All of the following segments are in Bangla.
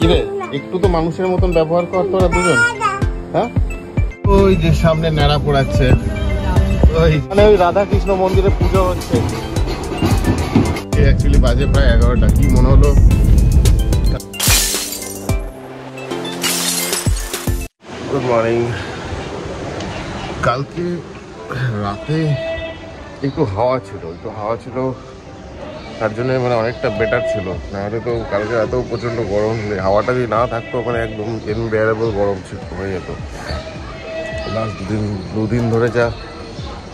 কিরে একটু তো মানুষের মতন ব্যবহার কর তোরা দুজন। হ্যাঁ ওই যে সামনে ন্যাড়া পোড়াচ্ছে, ওই মানে ওই রাধা কৃষ্ণ মন্দিরে পুজো হচ্ছে। অ্যাকচুয়ালি বাজে প্রায় 11টা, কি মনে হলো গুড মর্নিং। কালকে রাতে একটু হাওয়া ছিল, তার জন্য মানে অনেকটা বেটার ছিল। নাহলে তো কালকে রাতেও প্রচণ্ড গরম, হাওয়াটা যদি না থাকতো মানে একদম ইনবিয়ারেবল গরম হয়ে যেত। লাস্ট দুদিন ধরে যা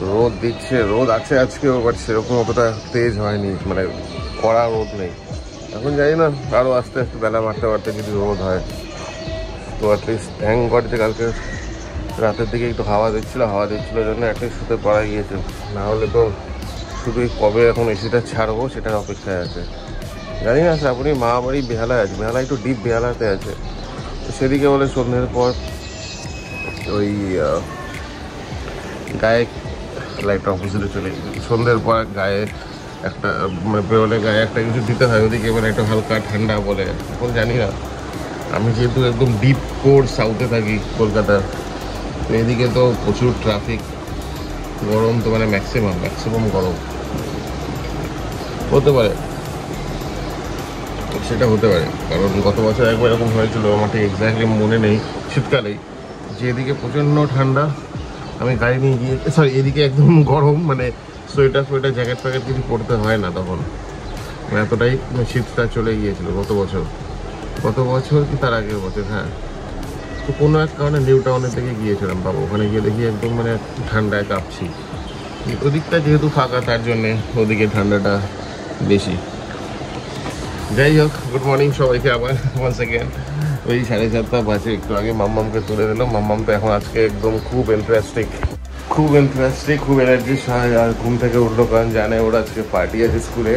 রোদ দিচ্ছে, রোদ আছে আজকেও, বাট সেরকম অতটা তেজ হয়নি, মানে কড়া রোদ নেই। এখন জানি না আরও আস্তে আস্তে বেলা বাড়তে যদি রোদ হয় তো অ্যাটলিস্ট থ্যাঙ্ক গড যে কালকে রাতের দিকে একটু হাওয়া দিচ্ছিলো জন্য অ্যাটলিস্ট শুতে পারা গিয়েছে। না হলে তো শুধু কবে এখন এসিটা ছাড়বো সেটার অপেক্ষায় আছে। জানি না শ্রাবণী মা বাড়ি বেহালায় আছে, বেহালা একটু ডিপ বেহালাতে আছে, তো সেদিকে বলে সন্ধ্যের পর ওই গায়ে লাইট অফিসে চলে গেছে। সন্ধ্যের পর গায়ে একটা মানে বেরোলে গায়ে একটা কিছু দিতে হয়, ওদিকে মানে একটা হালকা ঠান্ডা বলে। এখন জানি না, আমি যেহেতু একদম ডিপ কোর সাউথে থাকি কলকাতার, তো এদিকে তো প্রচুর ট্রাফিক, গরম তো মানে ম্যাক্সিমাম গরম হতে পারে, সেটা হতে পারে। কারণ গত বছর একবার এরকম হয়েছিল, আমার ঠিক এক্স্যাক্টলি মনে নেই, শীতকালেই, যে এদিকে প্রচণ্ড ঠান্ডা, আমি গাড়ি নিয়ে গিয়ে এদিকে একদম গরম, মানে সোয়েটার জ্যাকেট ফ্যাকেট কিছু পরতে হয় না তখন, এতটাই শীতটা চলে গিয়েছিল গত বছর কি তার আগের বছর। হ্যাঁ, তো কোনো এক কারণে নিউ টাউনের দিকে গিয়েছিলাম বাবা, ওখানে গিয়ে দেখি একদম মানে ঠান্ডায় কাঁপছি। ওদিকটা যেহেতু ফাঁকা তার জন্যে ওদিকে ঠান্ডাটা বেশি। যাই হোক, গুড মর্নিং সবাইকে আবার ওয়ান্স সেকেন্ড। ওই 7:30 বাজে, একটু আগে মাম্মামকে তুলে দিলাম। মাম্মাম তো এখন আজকে একদম খুব এনথুজিয়াস্টিক, খুব এনার্জি হয়, আর ঘুম থেকে উঠলো কারণ জানে ওর আজকে পার্টি আছে স্কুলে।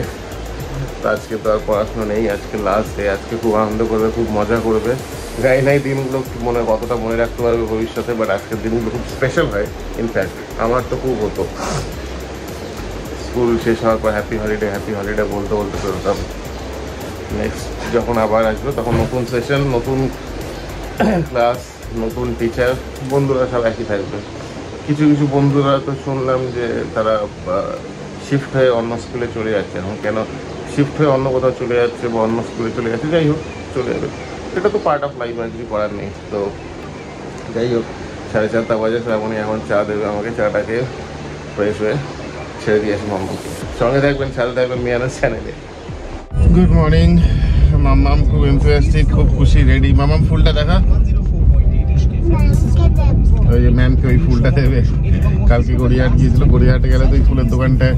তো আজকে তো আর পড়াশোনা নেই, আজকে লাস্ট ডে, আজকে খুব আনন্দ করবে, খুব মজা করবে। গাই নাই দিনগুলো কতটা মনে রাখতে পারবে ভবিষ্যতে, বাট আজকের দিনগুলো খুব স্পেশাল হয়। ইনফ্যাক্ট আমার তো খুব হতো, স্কুল শেষ হওয়ার পর হ্যাপি হলিডে বলতে চলতাম। নেক্সট যখন আবার আসবে তখন নতুন সেশন, নতুন ক্লাস, নতুন টিচার, বন্ধুরা সব একই থাকবে। কিছু বন্ধুরা তো শুনলাম যে তারা শিফট হয়ে অন্য স্কুলে চলে যাচ্ছে। এখন কেন শিফট হয়ে অন্য কোথাও চলে যাচ্ছে বা অন্য স্কুলে চলে যাচ্ছে, যাই হোক চলে যাবে, এটা তো পার্ট অফ লাইফ, আর কিছু করার নেই। তো যাই হোক, 4:30 বাজে, শ্রাবণী এখন চা দেবে আমাকে, চাটাকে ফ্রেশ হয়ে ছেড়ে দিয়ে আসি মাম্মাকে। সঙ্গে থাকবেন, সাথে থাকবেন মিয়ানার চ্যানেলে। Good morning. মাম্মাম খুব এনথুজিয়াস্টিক, খুব খুশি, রেডি। মাম্মাম ফুলটা দেখা, ওই যে ম্যামকে ওই ফুলটা দেবে। কালকে গড়িয়াহাট গিয়েছিল, গড়িয়াহাটে গেলে তো এই ফুলের দোকানটায়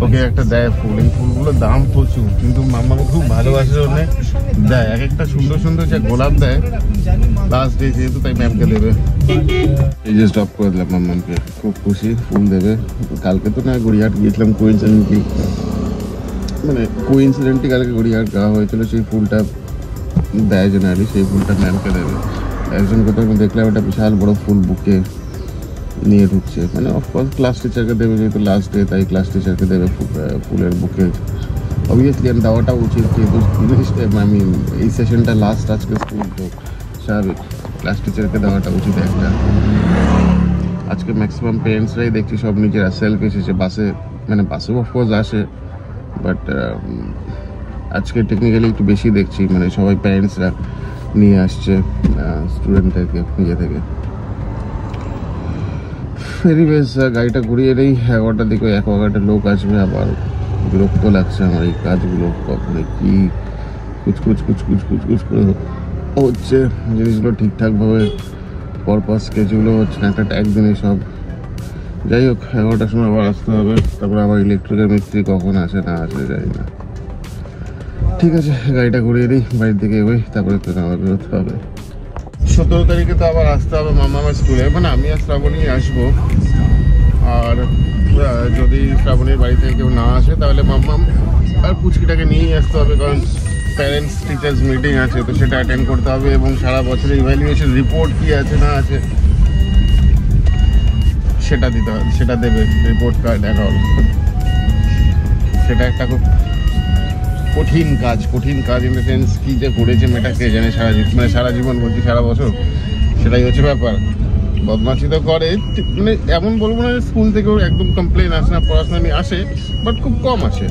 ওকে একটা দেয় ফুল। এই ফুলগুলোর দাম প্রচুর, কিন্তু মাম্মাম খুব ভালোবাসে জন্য দেয়। এক একটা সুন্দর যে গোলাপ দেয় লাস্ট ডে যেহেতু, তাই ম্যামকে দেবে। এই যে স্টপ করে দিলাম মাম্মামকে, খুব খুশি, ফুল দেবে। কালকে তো না গড়িয়াহাট গিয়েছিলাম কোইন্সিডেন্টলি কালকে গড়িয়াহাট যাওয়া হয়েছিল, সেই ফুলটা দেয় জেনারেলি, সেই ফুলটা ম্যামকে দেবে। একজন কোথাও দেখলাম একটা বিশাল বড় ফুল বুকে নিয়ে ঢুকছে, মানে অফকোর্স ক্লাস টিচারকে দেবে, যেহেতু লাস্ট ডে তাই ক্লাস টিচারকে দেবে ফুলের বুকে। অবভিয়াসলি আমি দেওয়াটা উচিত, যেহেতু আমি এই সেশনটা লাস্ট আজকে স্কুল, তো স্বাভাবিক ক্লাস টিচারকে দেওয়াটা উচিত একটা। আজকে ম্যাক্সিমাম পেরেন্টসরাই দেখছি সব নিজেরা সেলফ এসেছে, বাসেও অফকোর্স আসে, বাট আজকে টেকনিক্যালি একটু বেশি দেখছি, মানে সবাই প্যারেন্টসরা নিয়ে আসছে স্টুডেন্টদেরকে নিজে থেকে। এনিওয়েজ, গাড়িটা ঘুরিয়ে নেই, 11টার দিকে অ্যাকোয়াগার্ডের লোক আসবে, আবার বিরক্ত লাগছে আমার এই কাজগুলো, কখনো কি কুচকুচ করে হচ্ছে, জিনিসগুলো ঠিকঠাকভাবে পরপর স্কেচগুলো হচ্ছে না, একটা একদিনে সব। যাই হোক, 11টার সময় আবার আসতে হবে, তারপর আবার ইলেকট্রিকের মিস্ত্রি কখন আসে না আসে যাই না। ঠিক আছে, গাড়িটা ঘুরিয়ে দিই, বাড়ির দিকে এগোই, তারপরে তো আবার বেরোতে হবে। 17 তারিখে তো আবার আসতে হবে মামার স্কুলে, মানে আমি আর শ্রাবণী আসবো। আর যদি শ্রাবণীর বাড়ি থেকে কেউ না আসে তাহলে মাম্মাম আর পুচকিটাকে নিয়েই আসতে হবে, কারণ প্যারেন্টস টিচার্স মিটিং আছে, তো সেটা অ্যাটেন্ড করতে হবে। এবং সারা বছরের ইভ্যালুয়েশন রিপোর্ট কী আছে না আছে সেটা দিতে হবে, সেটা দেবে রিপোর্ট কার্ড অ্যান্ড অল। সেটা একটা খুব কঠিন কাজ ইন দ্য সেন্স কি যে করেছে মেয়েটা কে জানে, সারা জীবন বলছি, সারা বছর। সেটাই হচ্ছে ব্যাপার। বদমাশি তো করে, মানে এমন বলবো না স্কুল থেকেও একদম কমপ্লেন আসে না, পড়াশোনা নিয়ে আসে, বাট খুব কম আসে।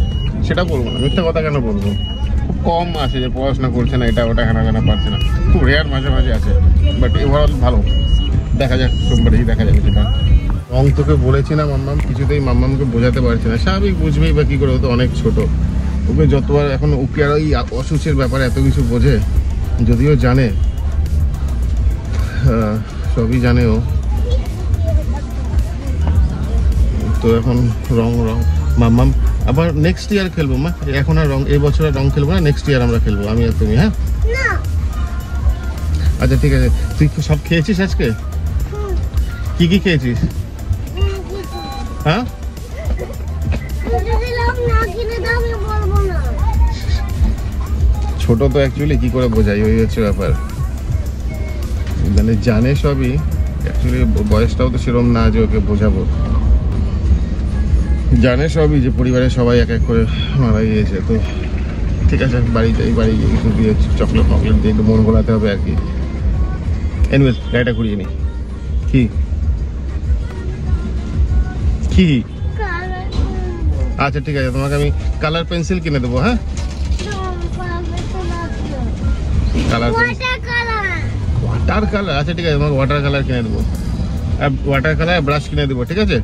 সেটা বলবো না, মিথ্যা কথা কেন বলবো, খুব কম আসে যে পড়াশোনা করছে না, এটা ওটা হানা পারছে না, খুব রেয়ার মাঝে মাঝে আছে। বাট ওভারঅল ভালো। দেখা যাক সোমবারেই দেখা যাবে সেটা। রং তোকে বলেছি না মাম্মাম, কিছুতেই মাম্মামকে বোঝাতে পারছি না। স্বাভাবিক বুঝবেই বা কী করে, ও তো অনেক ছোট। ওকে যতবার এখন ওকে আর ওই অসুচের ব্যাপারে এত কিছু বোঝে, যদিও জানে, সবই জানে ও। তো এখন রং মাম্মাম আবার নেক্সট ইয়ার খেলবো মা, এখন আর রং এই বছর আর রং খেলবো না, নেক্সট ইয়ার আমরা খেলবো আমি আর তুমি। হ্যাঁ আচ্ছা ঠিক আছে। তুই সব খেয়েছিস আজকে? কি কি খেয়েছিস? হ্যাঁ ছোট তো অ্যাকচুয়ালি কি করে বোঝাই, ওই হচ্ছে ব্যাপার। মানে জানে সবই, অ্যাকচুয়ালি বয়সটাও তো সেরকম না যে ওকে বোঝাবো। জানে সবই যে পরিবারের সবাই এক এক করে মারা গিয়েছে। তো ঠিক আছে, বাড়ি গিয়ে কিছু দিয়ে চকলেট দিয়ে একটু মন ভোলাতে হবে আর কি। এনিওয়েজ গাড়িটা ঘুরিয়ে নি। কি আচ্ছা ঠিক আছে, তোমাকে আমি কালার পেন্সিল কিনে দেবো। হ্যাঁ ওয়াটার কালার, আচ্ছা ঠিক আছে, তোমাকে ওয়াটার কালার কিনে দেবো, ওয়াটার কালার ব্রাশ কিনে দেবো, ঠিক আছে?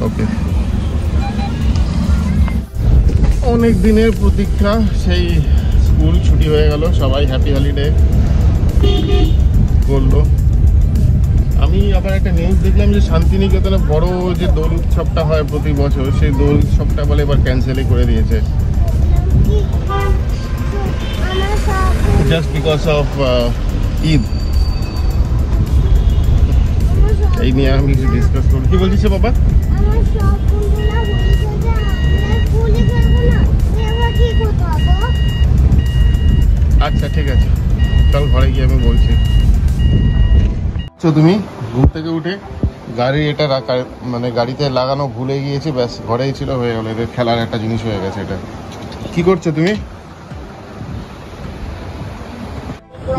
ওকে। অনেক দিনের প্রতীক্ষা, সেই স্কুল ছুটি হয়ে গেল, সবাই হ্যাপি হলিডে করলো। আমি আবার একটা নিউজ দেখলাম যে শান্তিনিকেতনে বড় যে দোল উৎসবটা হয় প্রতি বছর, সেই দোল উৎসবটা বলে এবার ক্যান্সেলই করে দিয়েছে, জাস্ট বিকজ অফ ঈদ। এই নিয়ে আমি কিছু ডিসকাস করবো। কি বলছিস বাবা? আচ্ছা ঠিক আছে, চল ঘরে গিয়ে আমি বলছি। তুমি ঘুম থেকে উঠে গাড়ি এটা রাখা, মানে গাড়িতে লাগানো ভুলে গিয়েছি, ব্যাস ঘরেই ছিল, হয়ে গেল। এদের খেলার একটা জিনিস হয়ে গেছে এটা। কি করছো তুমি?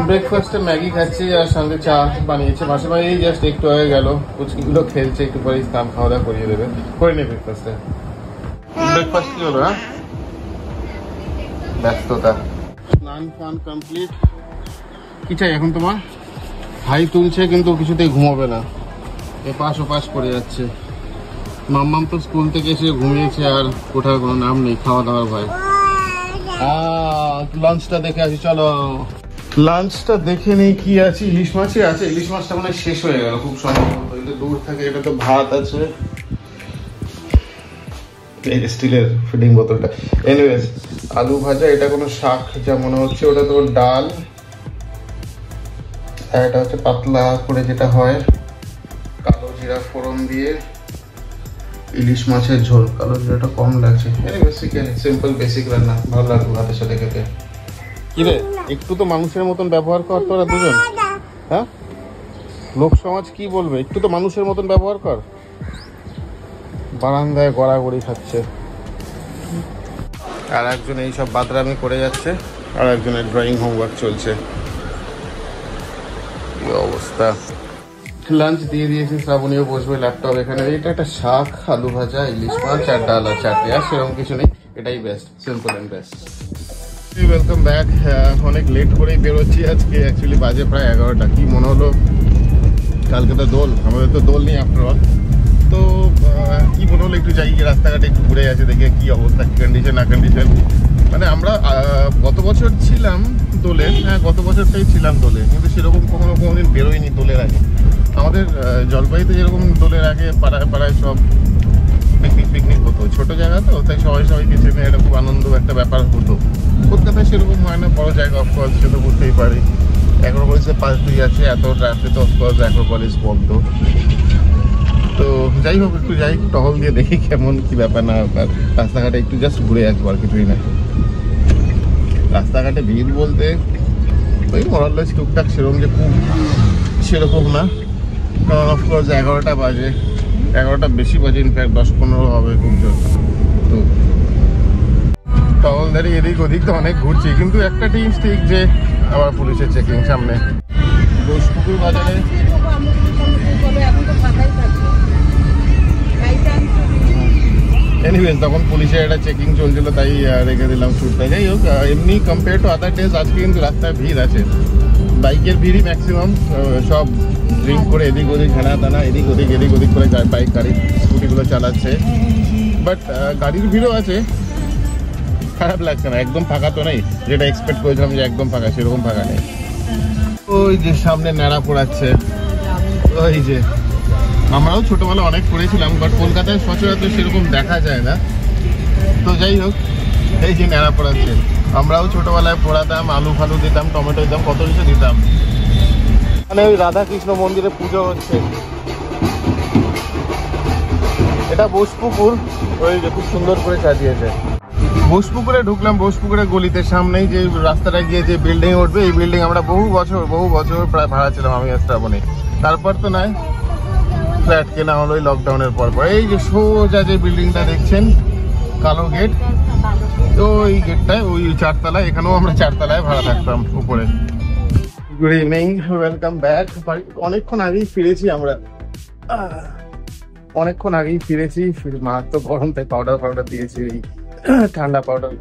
ব্রেকফাস্টে ম্যাগি খাচ্ছি আর সঙ্গে চা বানিয়েছে মাসে ভাই, জাস্ট একটু হয়ে গেল। কুচকিগুলো খেলছে, একটু পরে কাম খাওয়া দাওয়া করিয়ে দেবে, করে নে ব্রেকফাস্টে। ব্রেকফাস্ট কি হলো? হ্যাঁ ব্যস্ততা। স্নান ফান কমপ্লিট। কি চাই এখন তোমার? ভাই তুলছে কিন্তু কিছুতেই ঘুমাবে না, এপাশ ওপাশ করে যাচ্ছে। মাম্মাম তো স্কুল থেকে এসে ঘুমিয়েছে, আর কোথাও কোনো নাম নেই খাওয়া দাওয়ার ভয়। লাঞ্চটা দেখে আসি, চলো লাঞ্চটা দেখে নেই কি আছে। ইলিশ মাছই আছে, ইলিশ মাছটা মানে শেষ হয়ে গেল খুব সম্ভবত, এটা দূর থাকে। এটা তো ভাত আছে, স্টিলের ফিডিং বোতলটা। এনিওয়েজ আলু ভাজা, এটা কোনো শাক যা মনে হচ্ছে, ওটা তো ডাল, আর এটা হচ্ছে পাতলা করে যেটা হয় কালো জিরা ফোড়ন দিয়ে ইলিশ মাছের ঝোল। কালো জিরাটা কম লাগছে। সিম্পল বেসিক রান্না, ভালো লাগবে ভাতের সাথে খেতে। কিরে একটু তো মানুষের মতন ব্যবহার কর তোরা দুজন। হ্যাঁ লোক সমাজ কি বলবে, একটু তো মানুষের মতন ব্যবহার কর। বারান্দায় গড়াগড়ি খাচ্ছে, আর একজন এইসব বাদরামি করে যাচ্ছে, আর একজনের ড্রয়িং হোমওয়ার্ক চলছে। কি অবস্থা। লাঞ্চ দিয়ে দিয়েছি, শ্রাবণীও বসবে ল্যাপটপ এখানে। এটা একটা শাক, আলু ভাজা, ইলিশ মাছ আর ডাল আর চাটনি, আর সেরকম কিছু নেই। এটাই best, simple and best. Welcome back. অনেক লেট করেই বেরোচ্ছি আজকে, অ্যাকচুয়ালি বাজে প্রায় 11টা। কি মনে হলো কালকে তো দোল, আমাদের তো দোল নেই আফটার অল। তো কি মনে হলো একটু যাই, রাস্তাঘাটে একটু ঘুরে আছে, দেখে কি অবস্থা, কি কন্ডিশন না কন্ডিশন। মানে আমরা গত বছর ছিলাম দোলে, হ্যাঁ গত বছরটাই ছিলাম দোলে, কিন্তু সেরকম কোনোদিন বেরোয়নি দোলের আগে। আমাদের জলপাইতে যেরকম দোলের আগে পাড়ায় পাড়ায় সব পিকনিক হতো, ছোট জায়গা তো, তাই সবাইকে চেনে, এটা খুব আনন্দ একটা ব্যাপার হতো। কলকাতায় সেরকম হয় না, বড় জায়গা অফকোর্স, সে তো বুঝতেই পারি। অ্যাক্রোপলিসের পাশ দিয়ে আছে, এত ট্রাফিক তো অফকোর্স অ্যাক্রোপলিস বন্ধ। তো যাই হোক একটু যাই, টহল দিয়ে দেখি কেমন কি ব্যাপার না ব্যাপার। রাস্তাঘাটে একটু জাস্ট ঘুরে আসবো, আর কিছুই না। রাস্তাঘাটে ভিড় বলতে ওই মরাল্লাস টুকটাক, সেরকম যে খুব সেরকম না, কারণ অফকোর্স 11টা বাজে, 11টা বেশি বাজে, ইনফ্যাক্ট 10-15 হবে খুব জোর। তো টহলদারি এদিক ওদিক তো অনেক ঘুরছি, কিন্তু একটা জিনিস ঠিক যে আবার পুলিশের চেকিং সামনে। ঘোষপুকুর বাজারে এনিওয়েজ তখন পুলিশের একটা চেকিং চলছিল, তাই রেখে দিলাম শ্যুটটা। যাই হোক, এমনি কম্পেয়ার টু আদার ডেজ আজকে কিন্তু রাস্তায় ভিড় আছে, বাইকের ভিড়ই ম্যাক্সিমাম। সব ড্রিঙ্ক করে এদিক ওদিক হেনা টানা এদিক ওদিক করে বাইক গাড়ি স্কুটিগুলো চালাচ্ছে। বাট গাড়ির ভিড়ও আছে, খারাপ লাগছে না। একদম ফাঁকা তো নেই, যেটা এক্সপেক্ট করেছিলাম যে একদম ফাঁকা, সেরকম ফাঁকা নেই। ওই যে সামনে ন্যাড়া পড়াচ্ছে, ওই যে আমরাও ছোটবেলা অনেক করেছিলাম, বাট কলকাতায় সচরাচর সেরকম দেখা যায় না। তো যাই হোক, এই যে ন্যাড়া পড়াচ্ছে, আমরাও ছোটবেলায় পড়াতাম, আলু ফালু দিতাম, টমেটো দিতাম, কত কিছু দিতাম। মানে ওই রাধাকৃষ্ণ মন্দিরে পুজো হচ্ছে। এটা বোসপুকুর, ওই যে খুব সুন্দর করে সাজিয়েছে। বোসপুকুরে ঢুকলাম, বোসপুকুরের গলিতে সামনেই যে রাস্তাটা গিয়ে যে বিল্ডিং উঠবে, এই বিল্ডিং আমরা বহু বছর প্রায় ভাড়া ছিলাম আমি আর শ্রাবণী। তারপর তো নয়, ফ্ল্যাট কেনা হলো ওই লকডাউনের পর। এই যে সোজা যে বিল্ডিংটা দেখছেন, কালো গেট, তো ওই গেটটায় ওই 4 তলায়, এখানেও আমরা 4 তলায় ভাড়া থাকতাম উপরে। Good evening, welcome back. অনেকক্ষণ আগেই ফিরেছি আমরা, অনেকক্ষণ আগেই ফিরেছি। মারাত্মক গরম, তাই পাউডার দিয়েছি, ঠান্ডা পাউডার।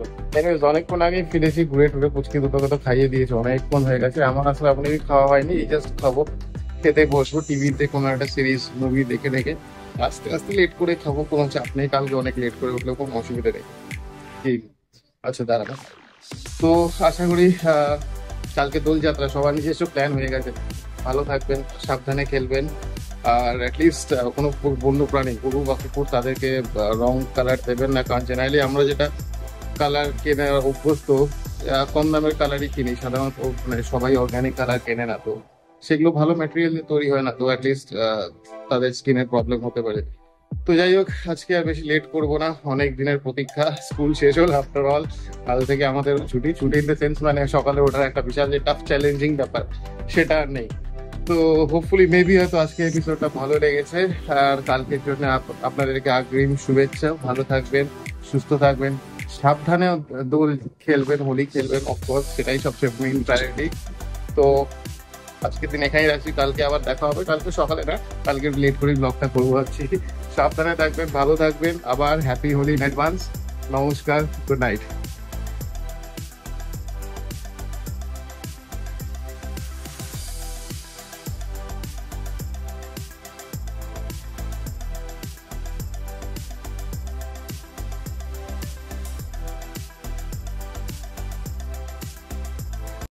অনেকক্ষণ আগেই ফিরেছি, ঘুরে টুরে পুচকি দুটো তো খাইয়ে দিয়েছে, অনেকক্ষণ হয়ে গেছে। আমার আসলে আপনি খাওয়া হয়নি, জাস্ট খাবো, খেতে বসবো, টিভিতে কোনো একটা সিরিজ মুভি দেখে দেখে আস্তে আস্তে লেট করে খাবো, কোনো চাপ নেই। কালকে অনেক লেট করে উঠলেও কোনো অসুবিধা নেই। আচ্ছা দাঁড়াবো। তো আশা করি কালকে দোলযাত্রা, সবার নিজস্ব প্ল্যান হয়ে গেছে। ভালো থাকবেন, সাবধানে খেলবেন, আর অ্যাটলিস্ট কোনো বন্য প্রাণী, গরু বা কুকুর, তাদেরকে রং কালার দেবেন না। কারণ জেনারেলি আমরা যেটা কালার কেনার অভ্যস্ত, কম দামের কালারই কিনি সাধারণত, মানে সবাই অর্গ্যানিক কালার কেনে না, তো সেগুলো ভালো ম্যাটেরিয়াল দিয়ে তৈরি হয় না, তো অ্যাটলিস্ট তাদের স্কিনের প্রবলেম হতে পারে। তো যাই হোক, আজকে আর বেশি লেট করবো না, অনেক দিনের প্রতীক্ষা, স্কুল শেষ হল আফটার অল। কাল থেকে আমাদের ছুটি ইন দ্য সেন্স, মানে সকালে ওঠার একটা বিশাল যে টাফ চ্যালেঞ্জিং ব্যাপার, সেটা আর নেই। তো হোপফুলি মেবি হয়তো আজকে এপিসোডটা ভালো লেগেছে, আর কালকের জন্য আপনাদেরকে অগ্রিম শুভেচ্ছা। ভালো থাকবেন, সুস্থ থাকবেন, সাবধানে দোল খেলবেন, হোলি খেলবেন, অফকোর্স সেটাই সবচেয়ে মেইন প্রায়োরিটি। তো আজকের দিন এখানেই রাখছি, কালকে আবার দেখা হবে। কালকে সকালে না, কালকে লেট করে ব্লগটা করবো ভাবছি। সাবধানে থাকবেন, ভালো থাকবেন, আবার হ্যাপি হোলি ইন অ্যাডভান্স। নমস্কার, গুড নাইট।